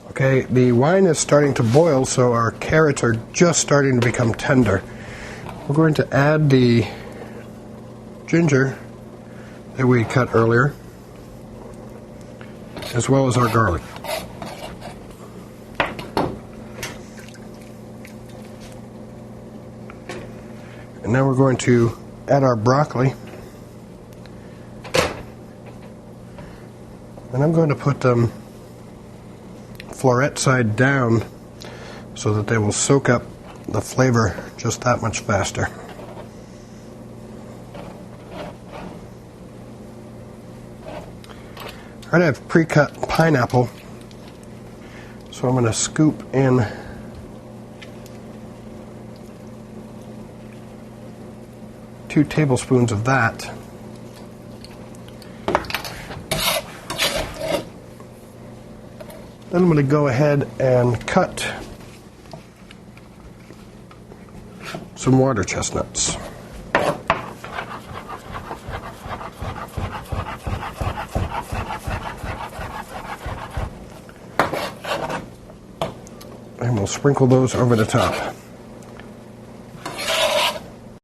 Okay, the wine is starting to boil, so our carrots are just starting to become tender. We're going to add the ginger that we cut earlier, as well as our garlic. And now we're going to add our broccoli. And I'm going to put them floret side down so that they will soak up the flavor just that much faster. All right, I have pre-cut pineapple, so I'm going to scoop in two tablespoons of that. Then I'm going to go ahead and cut some water chestnuts. And we'll sprinkle those over the top.